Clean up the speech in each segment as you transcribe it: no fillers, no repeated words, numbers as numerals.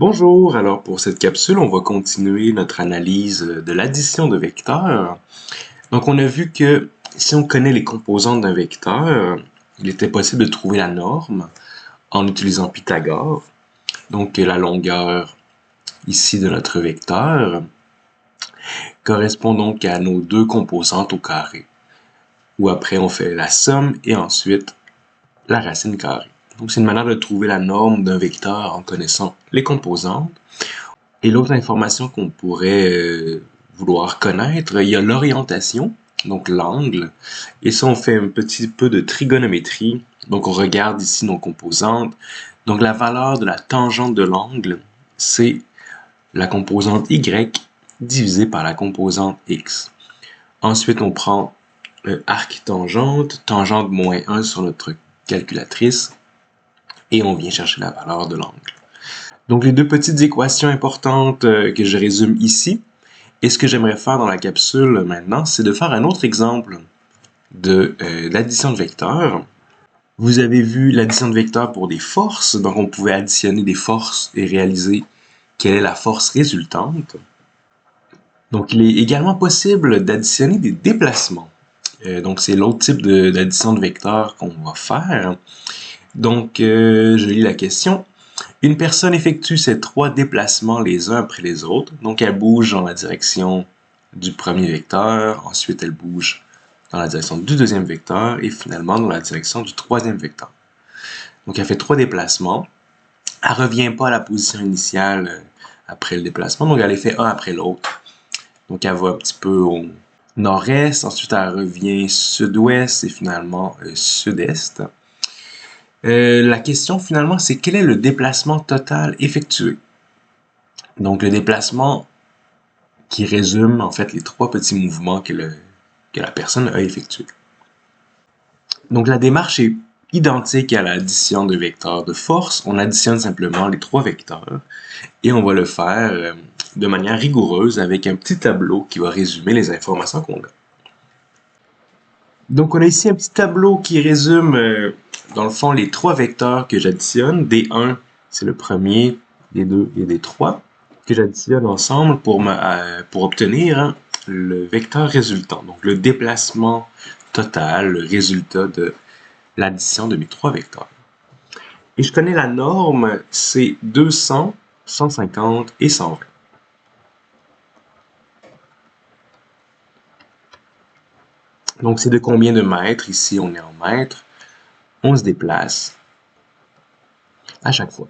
Bonjour, alors pour cette capsule, on va continuer notre analyse de l'addition de vecteurs. Donc on a vu que si on connaît les composantes d'un vecteur, il était possible de trouver la norme en utilisant Pythagore. Donc la longueur ici de notre vecteur correspond donc à nos deux composantes au carré, où après on fait la somme et ensuite la racine carrée. Donc c'est une manière de trouver la norme d'un vecteur en connaissant les composantes. Et l'autre information qu'on pourrait vouloir connaître, il y a l'orientation, donc l'angle. Et ça, on fait un petit peu de trigonométrie. Donc on regarde ici nos composantes. Donc la valeur de la tangente de l'angle, c'est la composante y divisée par la composante x. Ensuite, on prend arc-tangente, tangente moins 1 sur notre calculatrice, et on vient chercher la valeur de l'angle. Donc les deux petites équations importantes que je résume ici. Et ce que j'aimerais faire dans la capsule maintenant, c'est de faire un autre exemple de l'addition de vecteurs. Vous avez vu l'addition de vecteurs pour des forces, donc on pouvait additionner des forces et réaliser quelle est la force résultante. Donc il est également possible d'additionner des déplacements. Donc c'est l'autre type d'addition de vecteurs qu'on va faire. Donc je lis la question. Une personne effectue ces trois déplacements les uns après les autres. Donc, elle bouge dans la direction du premier vecteur, ensuite elle bouge dans la direction du deuxième vecteur et finalement dans la direction du troisième vecteur. Donc, elle fait trois déplacements. Elle ne revient pas à la position initiale après le déplacement, donc elle les fait un après l'autre. Donc, elle va un petit peu au nord-est, ensuite elle revient sud-ouest et finalement sud-est. La question finalement, c'est quel est le déplacement total effectué? Donc le déplacement qui résume en fait les trois petits mouvements que la personne a effectués. Donc la démarche est identique à l'addition de vecteurs de force. On additionne simplement les trois vecteurs et on va le faire de manière rigoureuse avec un petit tableau qui va résumer les informations qu'on a. Donc on a ici un petit tableau qui résume dans le fond les trois vecteurs que j'additionne. D1, c'est le premier, D2 et D3 que j'additionne ensemble pour obtenir le vecteur résultant. Donc le déplacement total, le résultat de l'addition de mes trois vecteurs. Et je connais la norme, c'est 200, 150 et 120. Donc c'est de combien de mètres? Ici on est en mètres. On se déplace à chaque fois.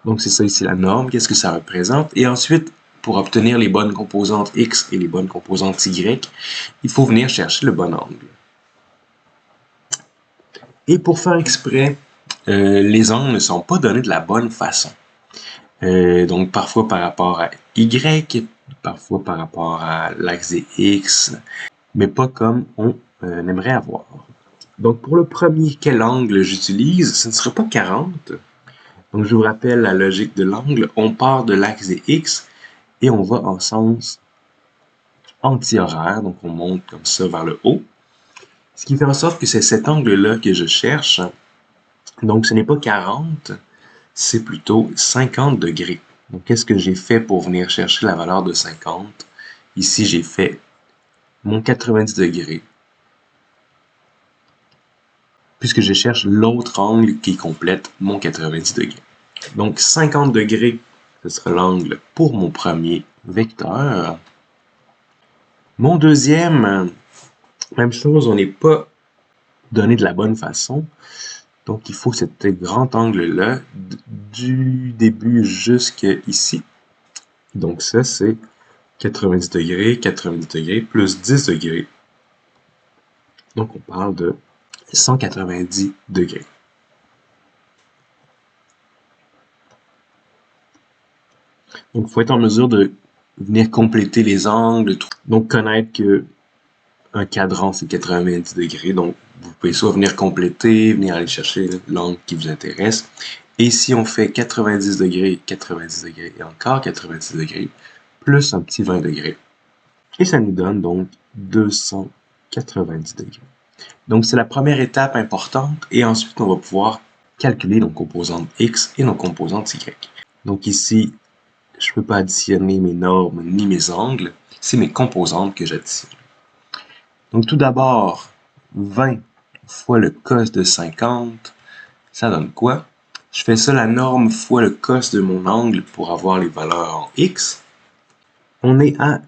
Donc c'est ça ici la norme, qu'est-ce que ça représente? Et ensuite, pour obtenir les bonnes composantes x et les bonnes composantes y, il faut venir chercher le bon angle. Et pour faire exprès, les angles ne sont pas donnés de la bonne façon. Donc parfois par rapport à y, parfois par rapport à l'axe des x, mais pas comme on aimerait avoir. Donc pour le premier, quel angle j'utilise? Ce ne sera pas 40. Donc je vous rappelle la logique de l'angle. On part de l'axe des x et on va en sens anti-horaire. Donc on monte comme ça vers le haut. Ce qui fait en sorte que c'est cet angle-là que je cherche. Donc ce n'est pas 40, c'est plutôt 50 degrés. Donc qu'est-ce que j'ai fait pour venir chercher la valeur de 50? Ici j'ai fait mon 90 degrés. Puisque je cherche l'autre angle qui complète mon 90 degrés. Donc 50 degrés, ce sera l'angle pour mon premier vecteur. Mon deuxième, même chose, on n'est pas donné de la bonne façon. Donc il faut cet grand angle-là du début jusqu'ici. Donc ça, c'est 90 degrés plus 10 degrés. Donc on parle de 190 degrés. Donc il faut être en mesure de venir compléter les angles. Donc connaître que un cadran c'est 90 degrés. Donc vous pouvez soit venir compléter, venir aller chercher l'angle qui vous intéresse. Et si on fait 90 degrés et encore 90 degrés, plus un petit 20 degrés. Et ça nous donne donc 290 degrés. Donc c'est la première étape importante et ensuite on va pouvoir calculer nos composantes x et nos composantes y. Donc ici, je ne peux pas additionner mes normes ni mes angles. C'est mes composantes que j'additionne. Donc tout d'abord, 20 fois le cos de 50, ça donne quoi? Je fais ça la norme fois le cos de mon angle pour avoir les valeurs en x. On est à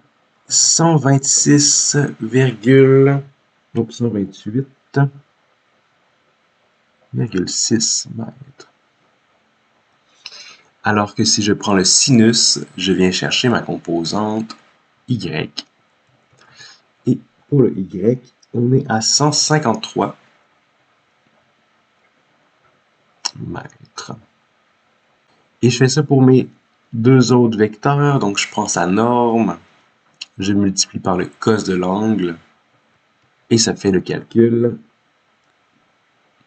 128,6 mètres. Alors que si je prends le sinus, je viens chercher ma composante y. Et pour le y, on est à 153 mètres. Et je fais ça pour mes deux autres vecteurs. Donc, je prends sa norme, je multiplie par le cos de l'angle, et ça fait le calcul.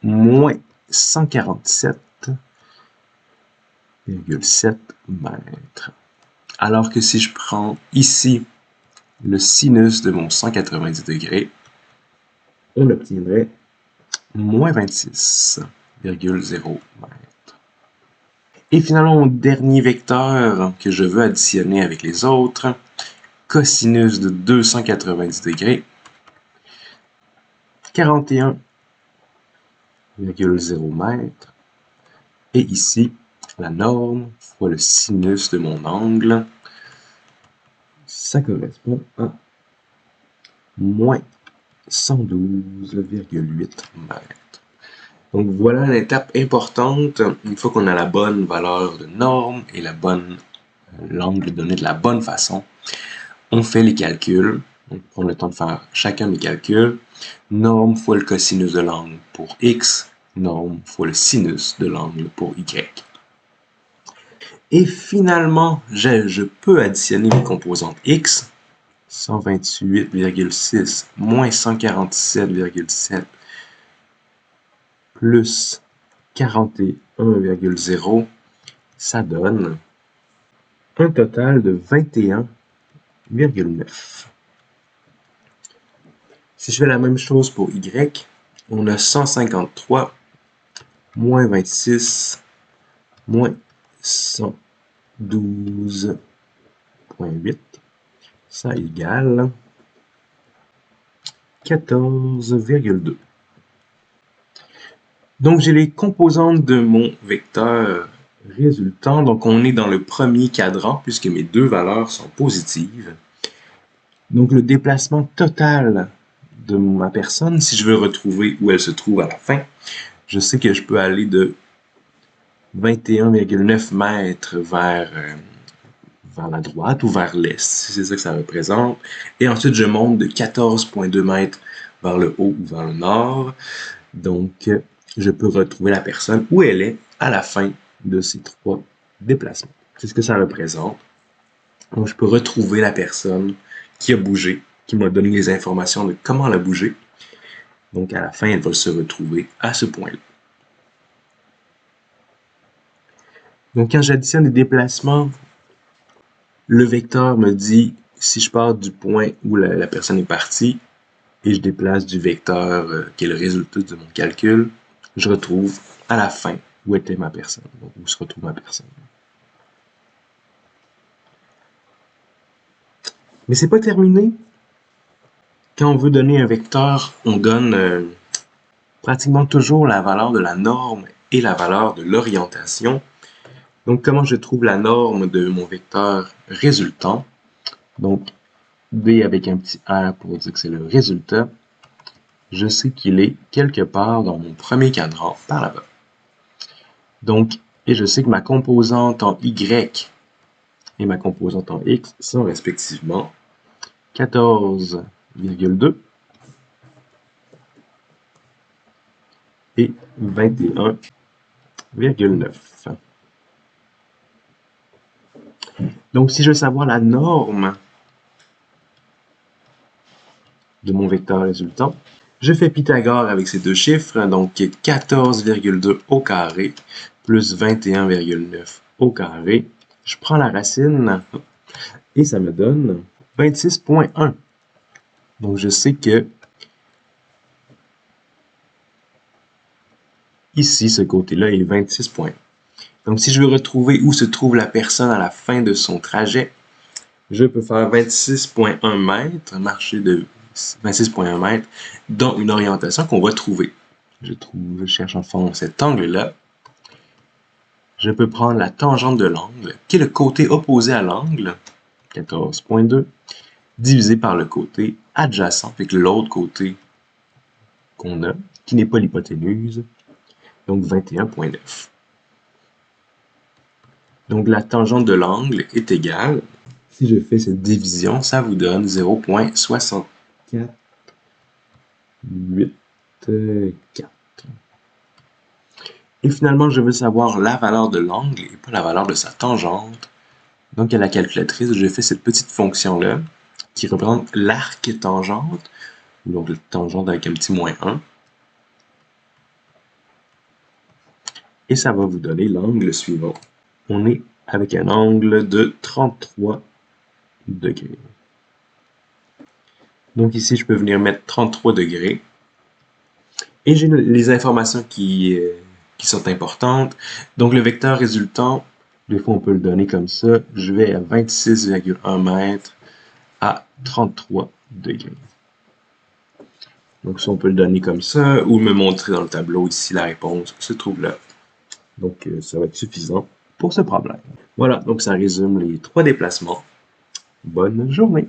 Moins 147,7 mètres. Alors que si je prends ici le sinus de mon 190 degrés, on obtiendrait moins 26,0 mètres. Et finalement, mon dernier vecteur que je veux additionner avec les autres, cosinus de 290 degrés, 41,0 mètres. Et ici, la norme fois le sinus de mon angle, ça correspond à moins 112,8 mètres. Donc voilà l'étape importante. Une fois qu'on a la bonne valeur de norme et l'angle donné de la bonne façon, on fait les calculs. On prend le temps de faire chacun des calculs. Norme fois le cosinus de l'angle pour x, norme fois le sinus de l'angle pour y. Et finalement, je peux additionner mes composantes x, 128,6 moins 147,7 plus 41,0, ça donne un total de 21,9. Si je fais la même chose pour y, on a 153 moins 26 moins 112,8. Ça égale 14,2. Donc, j'ai les composantes de mon vecteur résultant. Donc, on est dans le premier cadran puisque mes deux valeurs sont positives. Donc, le déplacement total de ma personne, si je veux retrouver où elle se trouve à la fin, je sais que je peux aller de 21,9 mètres vers la droite ou vers l'est, si c'est ça que ça représente. Et ensuite, je monte de 14,2 mètres vers le haut ou vers le nord. Donc, je peux retrouver la personne où elle est à la fin de ces trois déplacements. C'est ce que ça représente. Donc, je peux retrouver la personne qui a bougé, qui m'a donné les informations de comment elle a bougé. Donc, à la fin, elle va se retrouver à ce point-là. Donc, quand j'additionne les déplacements, le vecteur me dit si je pars du point où la personne est partie et je déplace du vecteur qui est le résultat de mon calcul, je retrouve à la fin où était ma personne, donc où se retrouve ma personne. Mais c'est pas terminé. Quand on veut donner un vecteur, on donne pratiquement toujours la valeur de la norme et la valeur de l'orientation. Donc, comment je trouve la norme de mon vecteur résultant? Donc, B avec un petit R pour dire que c'est le résultat. Je sais qu'il est quelque part dans mon premier cadran par là-bas. Donc, et je sais que ma composante en Y et ma composante en X sont respectivement 14,2 et 21,9. Donc, si je veux savoir la norme de mon vecteur résultant, je fais Pythagore avec ces deux chiffres, donc 14,2 au carré plus 21,9 au carré. Je prends la racine et ça me donne 26,1. Donc, je sais que ici, ce côté-là est 26,1. Donc, si je veux retrouver où se trouve la personne à la fin de son trajet, je peux faire 26,1 mètres, marcher de 26,1 mètres dans une orientation qu'on va trouver. Je cherche en fond cet angle-là. Je peux prendre la tangente de l'angle, qui est le côté opposé à l'angle, 14,2, divisé par le côté adjacent, avec l'autre côté qu'on a, qui n'est pas l'hypoténuse, donc 21,9. Donc la tangente de l'angle est égale, si je fais cette division, ça vous donne 0,6484. Et finalement, je veux savoir la valeur de l'angle et pas la valeur de sa tangente. Donc à la calculatrice, je fais cette petite fonction-là qui représente l'arc tangente, donc la tangente avec un petit moins 1. Et ça va vous donner l'angle suivant. On est avec un angle de 33 degrés. Donc ici, je peux venir mettre 33 degrés. Et j'ai les informations qui sont importantes. Donc le vecteur résultant, des fois on peut le donner comme ça. Je vais à 26,1 mètres à 33 degrés. Donc ça, on peut le donner comme ça, ou me montrer dans le tableau ici la réponse se trouve là. Donc ça va être suffisant pour ce problème. Voilà, donc ça résume les 3 déplacements. Bonne journée!